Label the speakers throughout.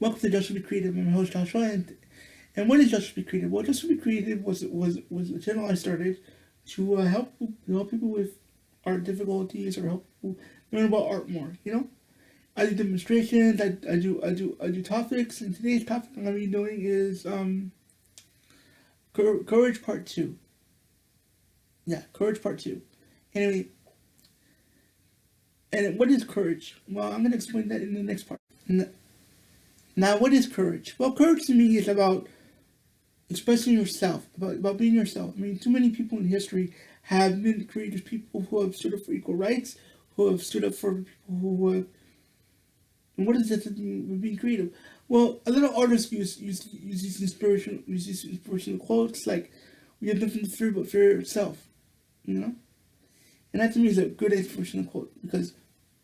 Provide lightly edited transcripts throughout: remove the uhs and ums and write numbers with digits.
Speaker 1: Welcome to Just to Be Creative. I'm your host Joshua, and what is Just to Be Creative? Well, Just to Be Creative was a channel I started to help people with art difficulties or help people learn about art more. I do demonstrations. I do topics, and today's topic I'm gonna be doing is courage part two. Yeah, courage part two. Anyway, and what is courage? Well, I'm gonna explain that in the next part. Now, what is courage? Well, courage to me is about expressing yourself, about being yourself. I mean, too many people in history have been courageous people who have stood up for equal rights, who have stood up for people who have. And what is it to being creative? Well, a lot of artists use these inspirational quotes like, "We have nothing to fear but fear itself," you know, and that to me is a good inspirational quote because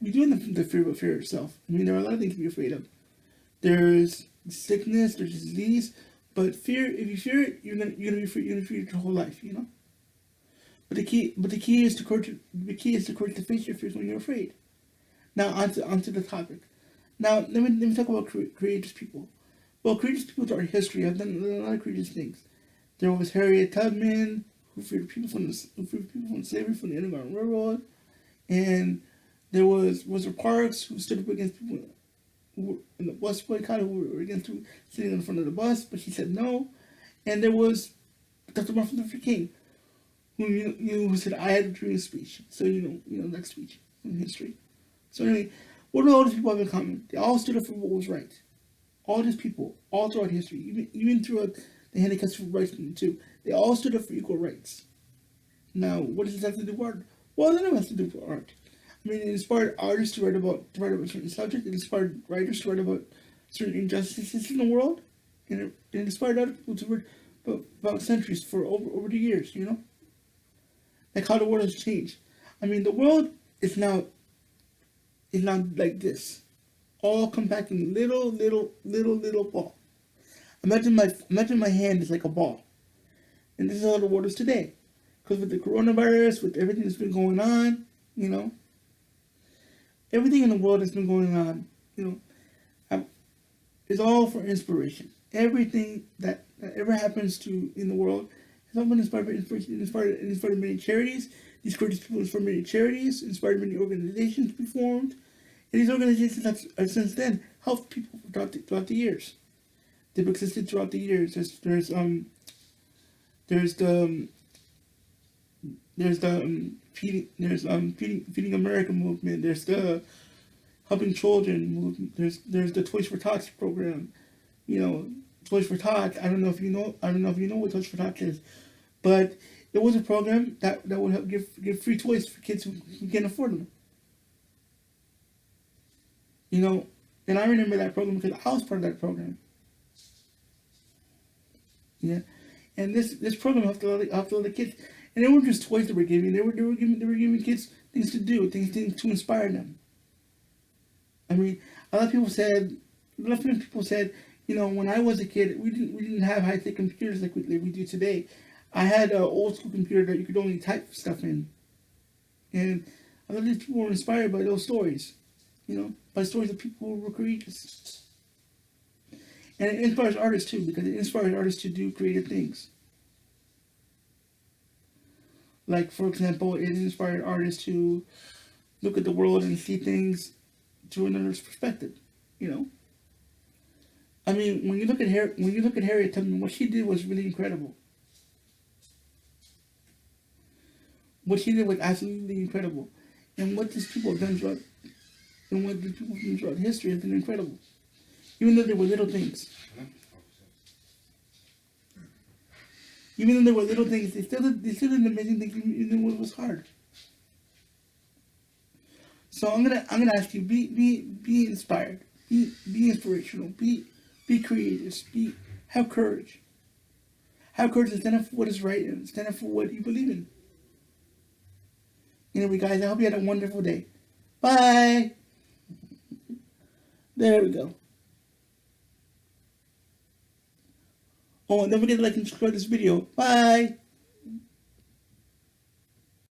Speaker 1: we do have nothing to fear but fear itself. I mean, there are a lot of things to be afraid of. There's sickness, there's disease, but fear. If you fear it, you're gonna be free. You're gonna fear it your whole life, you know. But the key is to courage. The key is to courage to face your fears when you're afraid. Now onto the topic. Now let me talk about courageous people. Well, courageous people throughout history have done a lot of courageous things. There was Harriet Tubman, who freed people from slavery from the Underground Railroad, and there was Rosa Parks, who stood up against people in the bus boycott who were against sitting in front of the bus, but she said no. And there was Dr. Martin Luther King, who said I had a dream speech. So that speech in history. So anyway, what do all these people have in common? They all stood up for what was right. All these people, all throughout history, even throughout the handicap civil rights movement too, they all stood up for equal rights. Now, what does this have to do with art? Well, none of it has to do with art. I mean, it inspired artists to write about certain subjects. It inspired writers to write about certain injustices in the world, and it inspired other people to write about centuries for over the years. Like how the world has changed. I mean, the world is now like this, all compact in little ball. Imagine my hand is like a ball, and this is how the world is today. Because with the coronavirus, with everything that's been going on, everything in the world that's been going on, is all for inspiration. Everything that ever happens to in the world has all been inspired by inspiration. It inspired many charities. These courageous people inspired many charities, inspired many organizations to be formed. And these organizations have since then helped people throughout the years. They've existed throughout the years. There's feeding America movement. There's the helping children movement. There's the Toys for Tots program. Toys for Tots. I don't know if you know. I don't know if you know what Toys for Tots is, but it was a program that would help give free toys for kids who can't afford them. And I remember that program because I was part of that program. Yeah, and this program helped a lot of kids, and they weren't just toys that were giving. They were giving kids things to do, things to inspire them. I mean, a lot of people said, when I was a kid, we didn't have high tech computers like we do today. I had an old school computer that you could only type stuff in, and a lot of these people were inspired by those stories, by stories of people who were courageous. And it inspires artists too, because it inspires artists to do creative things. Like, for example, it inspired artists to look at the world and see things through another's perspective. You know, I mean, when you look at Harriet Tubman, what she did was really incredible. What she did was absolutely incredible, and what these people have done throughout history has been incredible. Even though there were little things, they still did amazing things even when it was hard. So I'm gonna ask you, be inspired, be inspirational, be creative, have courage, to stand up for what is right and stand up for what you believe in. Anyway, guys, I hope you had a wonderful day. Bye. There we go. Oh, and don't forget to like and subscribe this video. Bye.